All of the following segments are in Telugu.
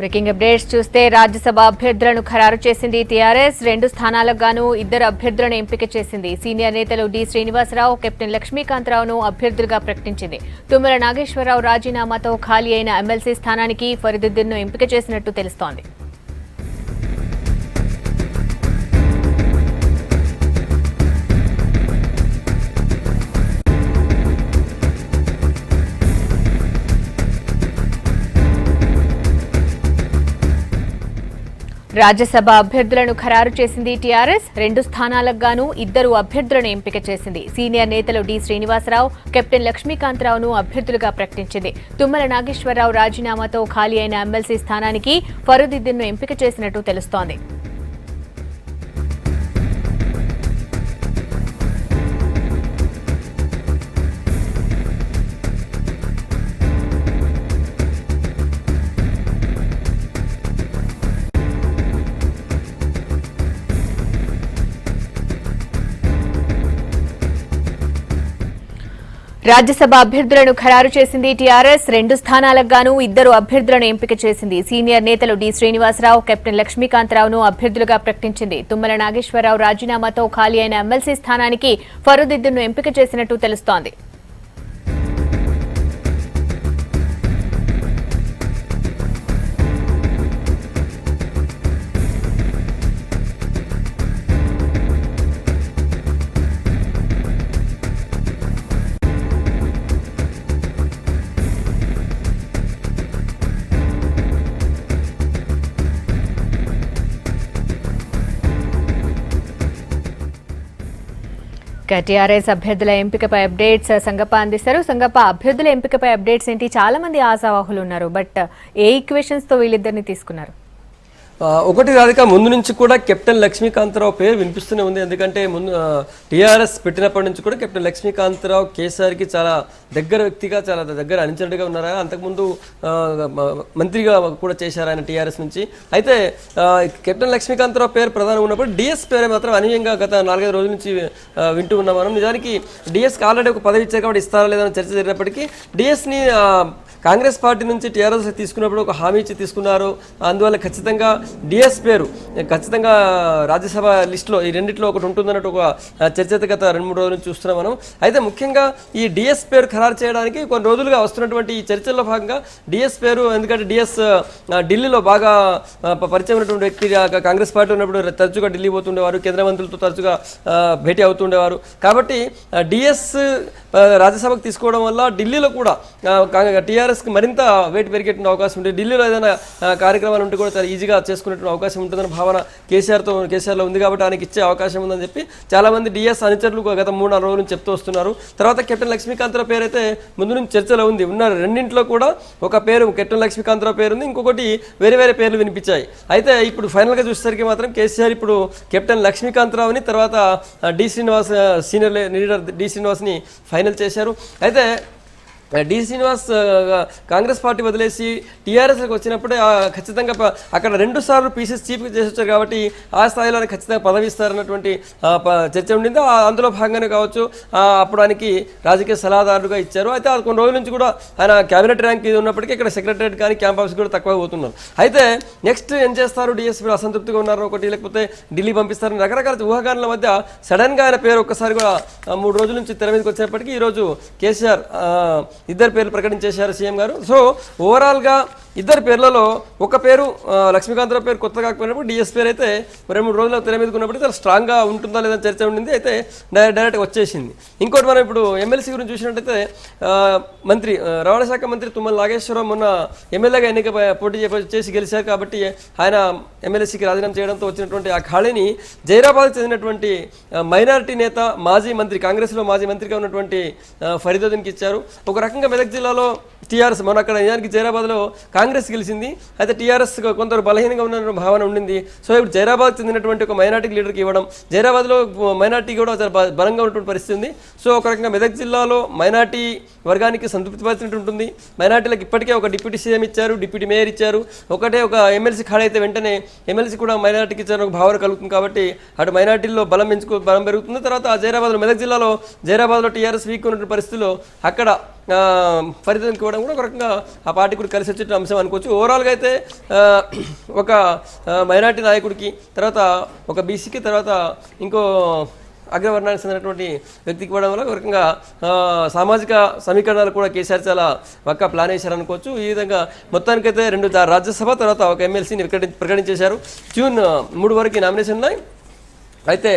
బ్రేకింగ్ అప్డేట్స్ చూస్తే రాజ్యసభ అభ్యర్థులను ఖరారు చేసింది టీఆర్ఎస్. 2 స్థానాలకు గాను 2 అభ్యర్థులను ఎంపిక చేసింది. సీనియర్ నేతలు డి శ్రీనివాసరావు, కెప్టెన్ లక్ష్మీకాంతరావును అభ్యర్థులుగా ప్రకటించింది. తుమ్మల నాగేశ్వరరావు రాజీనామాతో ఖాళీ అయిన ఎమ్మెల్సీ స్థానానికి ఫరీదుద్దీన్ను ఎంపిక చేసినట్టు తెలుస్తోంది. రాజ్యసభ అభ్యర్థులను ఖరారు చేసింది టీఆర్ఎస్. 2 స్థానాలకు గాను 2 అభ్యర్థులను ఎంపిక చేసింది. సీనియర్ నేతలు డి శ్రీనివాసరావు, కెప్టెన్ లక్ష్మీకాంతరావును అభ్యర్థులుగా ప్రకటించింది. తుమ్మల నాగేశ్వరరావు రాజీనామాతో ఖాళీ అయిన ఎమ్మెల్సీ స్థానానికి ఫరీదుద్దీన్ను ఎంపిక చేసినట్టు తెలుస్తోంది. రాజ్యసభ అభ్యర్థులను ఖరారు చేసింది టీఆర్ఎస్. 2 స్థానాలకు గాను 2 అభ్యర్థులను ఎంపిక చేసింది. సీనియర్ నేతలు డి శ్రీనివాసరావు, కెప్టెన్ లక్ష్మీకాంతరావును అభ్యర్థులుగా ప్రకటించింది. తుమ్మల నాగేశ్వరరావు రాజీనామాతో ఖాళీ అయిన ఎమ్మెల్సీ స్థానానికి ఫరీదుద్దీన్ను ఎంపిక చేసినట్టు తెలుస్తోంది. టీఆర్ఎస్ అభ్యర్థుల ఎంపికపై అప్డేట్స్ సంగప్ప అందిస్తారు. సంగప్ప, అభ్యర్థుల ఎంపికపై అప్డేట్స్ ఏంటి? చాలా మంది ఆశావాహులు ఉన్నారు, బట్ ఏ ఈక్వేషన్స్ తో వీళ్ళిద్దరిని తీసుకున్నారు? ఒకటి రాధిక, ముందు నుంచి కూడా కెప్టెన్ లక్ష్మీకాంతరావు పేరు వినిపిస్తూనే ఉంది. ఎందుకంటే ముందు టీఆర్ఎస్ పెట్టినప్పటి నుంచి కూడా కెప్టెన్ లక్ష్మీకాంతరావు కేసీఆర్కి చాలా దగ్గర వ్యక్తిగా, చాలా దగ్గర అనుచరుడిగా ఉన్నారు. అంతకుముందు మంత్రిగా కూడా చేశారు ఆయన టీఆర్ఎస్ నుంచి. అయితే కెప్టెన్ లక్ష్మీకాంతరావు పేరు ప్రధానంగా ఉన్నప్పుడు డిఎస్ పేరు మాత్రం అనూహ్యంగా గత 4-5 రోజుల నుంచి వింటూ ఉన్నాం మనం. నిజానికి డిఎస్కి ఆల్రెడీ ఒక పదవి ఇచ్చారు కాబట్టి ఇస్తారా లేదని చర్చ జరిగినప్పటికీ డిఎస్ని కాంగ్రెస్ పార్టీ నుంచి టీఆర్ఎస్ తీసుకున్నప్పుడు ఒక హామీ ఇచ్చి తీసుకున్నారు. అందువల్ల ఖచ్చితంగా డిఎస్ పేరు ఖచ్చితంగా రాజ్యసభ లిస్టులో ఈ రెండిట్లో ఒకటి ఉంటుందన్నట్టు ఒక చర్చ గత 2-3 రోజుల నుంచి చూస్తున్నాం మనం. అయితే ముఖ్యంగా ఈ డిఎస్ పేరు ఖరారు చేయడానికి కొన్ని రోజులుగా వస్తున్నటువంటి ఈ చర్చల్లో భాగంగా డిఎస్ పేరు, ఎందుకంటే డిఎస్ ఢిల్లీలో బాగా పరిచయం ఉన్నటువంటి వ్యక్తి, కాంగ్రెస్ పార్టీ ఉన్నప్పుడు తరచుగా ఢిల్లీ పోతుండేవారు, కేంద్ర మంత్రులతో తరచుగా భేటీ అవుతుండేవారు. కాబట్టి డిఎస్ రాజ్యసభకు తీసుకోవడం వల్ల ఢిల్లీలో కూడా టీఆర్ఎస్కి మరింత వెయిట్ పెరిగేటువంటి అవకాశం ఉంటుంది. ఢిల్లీలో ఏదైనా కార్యక్రమాలు ఉంటే కూడా చాలా ఈజీగా చేసుకునేటువంటి అవకాశం ఉంటుందని భావన కేసీఆర్లో ఉంది. కాబట్టి ఆయనకి ఇచ్చే అవకాశం ఉందని చెప్పి చాలామంది డిఎస్ అనుచరులు గత 3-4 రోజుల నుంచి చెప్తూ వస్తున్నారు. తర్వాత కెప్టెన్ లక్ష్మీకాంతరావు పేరు అయితే ముందు నుంచి చర్చలో ఉంది. ఉన్నారు రెండింటిలో కూడా ఒక పేరు కెప్టెన్ లక్ష్మీకాంతరావు పేరు ఉంది, ఇంకొకటి వేరే వేరే పేర్లు వినిపించాయి. అయితే ఇప్పుడు ఫైనల్గా చూసేసరికి మాత్రం కేసీఆర్ ఇప్పుడు కెప్టెన్ లక్ష్మీకాంతరావుని తర్వాత D Srinivas senior leader D శ్రీనివాస్ని ఫైనల్ చేశారు. అయితే డి శ్రీనివాస్ కాంగ్రెస్ పార్టీ వదిలేసి టీఆర్ఎస్కి వచ్చినప్పుడే ఖచ్చితంగా అక్కడ 2 సార్లు పీసీసీ చీఫ్ చేసి వచ్చారు కాబట్టి ఆ స్థాయిలో ఖచ్చితంగా పదవి ఇస్తారన్నటువంటి చర్చ ఉండింది. అందులో భాగంగానే కావచ్చు అప్పుడు ఆయనకి రాజకీయ సలహాదారుగా ఇచ్చారు. అయితే కొన్ని రోజుల నుంచి కూడా ఆయన క్యాబినెట్ ర్యాంక్ ఇది ఉన్నప్పటికీ ఇక్కడ సెక్రటరేట్ కానీ క్యాంప్ ఆఫీస్ కూడా తక్కువ పోతున్నారు. అయితే నెక్స్ట్ ఏం చేస్తారు, డిఎస్పీ అసంతృప్తిగా ఉన్నారు ఒకటి, లేకపోతే ఢిల్లీ పంపిస్తారని రకరకాల ఊహాగానాల మధ్య సడన్గా ఆయన పేరు ఒక్కసారి కూడా 3 రోజుల నుంచి తెర మీదకి వచ్చేప్పటికీ ఈరోజు కేసీఆర్ 2 పేర్లు ప్రకటించేశారు సీఎం గారు. సో ఓవరాల్గా 2 పేర్లలో ఒక పేరు లక్ష్మీకాంతరావు పేరు కొత్త కాకపోయినప్పుడు డిఎస్ పేరు అయితే 2-3 రోజుల తెర మీదకి ఉన్నప్పుడు చాలా స్ట్రాంగ్గా ఉంటుందా లేదని చర్చ ఉండింది. అయితే డైరెక్ట్గా వచ్చేసింది. ఇంకోటి మనం ఇప్పుడు ఎమ్మెల్సీ గురించి చూసినట్టయితే మంత్రి రవాణా శాఖ మంత్రి తుమ్మల నాగేశ్వరరావు మొన్న ఎమ్మెల్యేగా పోటీ చేసి గెలిచారు. కాబట్టి ఆయన ఎమ్మెల్యేసీకి రాజీనామా చేయడంతో వచ్చినటువంటి ఆ ఖాళీని జైరాబాద్కి చెందినటువంటి మైనారిటీ నేత, మాజీ మంత్రి, కాంగ్రెస్లో మాజీ మంత్రిగా ఉన్నటువంటి ఫరీదుద్దీన్కి ఇచ్చారు. ఒక రకంగా మెదక్ జిల్లాలో టీఆర్ఎస్ మొన్న అక్కడ నిజానికి జైరాబాద్లో కాంగ్రెస్ గెలిచింది. అయితే టీఆర్ఎస్ కొందరు బలహీనంగా ఉన్న భావన ఉండింది. సో ఇప్పుడు జైరాబాద్ చెందినటువంటి ఒక మైనార్టీ లీడర్కి ఇవ్వడం, జైరాబాద్లో మైనార్టీ కూడా చాలా బలంగా ఉన్నటువంటి పరిస్థితి ఉంది. సో ఒక రకంగా మెదక్ జిల్లాలో మైనార్టీ వర్గానికి సంతృప్తి పరిచినట్టు ఉంటుంది. మైనార్టీలకు ఇప్పటికే ఒక డిప్యూటీ సీఎం ఇచ్చారు, డిప్యూటీ మేయర్ ఇచ్చారు, ఒక ఎమ్మెల్సీ ఖాళీ అయితే వెంటనే ఎమ్మెల్సీ కూడా మైనార్టీకి ఇచ్చారని ఒక భావన కలుగుతుంది. కాబట్టి అటు మైనార్టీల్లో బలం పెరుగుతుంది. తర్వాత జైరాబాద్లో మెదక్ జిల్లాలో జైరాబాద్లో టీఆర్ఎస్ వీక్ ఉన్నటువంటి పరిస్థితుల్లో అక్కడ ఫరీద్కి ఇవ్వడం కూడా ఒక రకంగా ఆ పార్టీ కూడా కలిసి వచ్చే అంశం అనుకోవచ్చు. ఓవరాల్గా అయితే ఒక మైనార్టీ నాయకుడికి, తర్వాత ఒక బీసీకి, తర్వాత ఇంకో అగ్రవర్ణానికి చెందినటువంటి వ్యక్తికి ఇవ్వడం వల్ల ఒక రకంగా సామాజిక సమీకరణాలు కూడా కేసీఆర్ చాలా పక్కా ప్లాన్ వేశారనుకోవచ్చు. ఈ విధంగా మొత్తానికైతే 2 రాజ్యసభ, తర్వాత ఒక ఎమ్మెల్సీని ప్రకటించేశారు. జూన్ 3 వరకు నామినేషన్ ఉన్నాయి. అయితే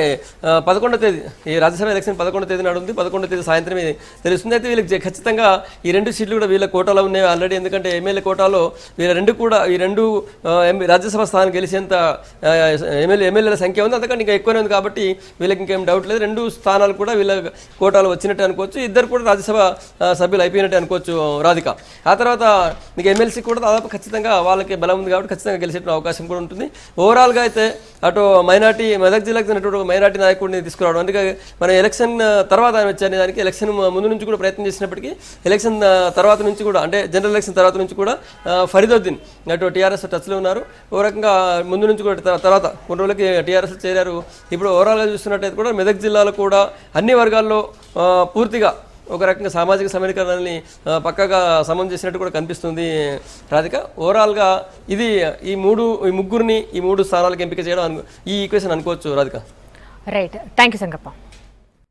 11వ తేదీ ఈ రాజ్యసభ ఎలక్షన్ 11వ తేదీ నాడు ఉంది. 11వ తేదీ సాయంత్రమే తెలుస్తుంది. అయితే వీళ్ళకి ఖచ్చితంగా ఈ 2 సీట్లు కూడా వీళ్ళ కోటాలో ఉన్నాయి ఆల్రెడీ. ఎందుకంటే ఎమ్మెల్యే కోటాలో వీళ్ళ 2 రాజ్యసభ స్థానం గెలిచేంత ఎమ్మెల్యేల సంఖ్య ఉంది. అంతకంటే ఇంకా ఎక్కువనే ఉంది కాబట్టి వీళ్ళకి ఇంకేం డౌట్ లేదు. 2 స్థానాలు కూడా వీళ్ళ కోటాలో వచ్చినట్టు అనుకోవచ్చు. ఇద్దరు కూడా రాజ్యసభ సభ్యులు అయిపోయినట్టు అనుకోవచ్చు రాధిక. ఆ తర్వాత మీకు ఎమ్మెల్సీ కూడా దాదాపు ఖచ్చితంగా వాళ్ళకి బలం ఉంది కాబట్టి ఖచ్చితంగా గెలిచే అవకాశం కూడా ఉంటుంది. ఓవరాల్గా అయితే అటు మెదక్ జిల్లాకు మైనార్టీ నాయకుడిని తీసుకురావడం, అందుకే మన ఎలక్షన్ తర్వాత ఆయన వచ్చారనే దానికి ఎలక్షన్ ముందు నుంచి కూడా ప్రయత్నం చేసినప్పటికీ ఎలక్షన్ తర్వాత నుంచి కూడా, అంటే జనరల్ ఎలక్షన్ తర్వాత నుంచి కూడా ఫరీదుద్దీన్ అటు టీఆర్ఎస్ టచ్లో ఉన్నారు. ఓ రకంగా ముందు నుంచి కూడా తర్వాత కొన్ని రోజులకి టీఆర్ఎస్ చేరారు. ఇప్పుడు ఓవరాల్గా చూస్తున్నట్టయితే కూడా మెదక్ జిల్లాలో కూడా అన్ని వర్గాల్లో పూర్తిగా ఒక రకంగా సామాజిక సమీకరణాలని పక్కగా సమం చేసినట్టు కూడా కనిపిస్తుంది రాధిక. ఓవరాల్గా ఇది ఈ ముగ్గురిని ఈ 3 స్థానాలకు ఎంపిక చేయడం ఈ ఈక్వేషన్ అనుకోవచ్చు Radhika. Right, thank you Sangappa.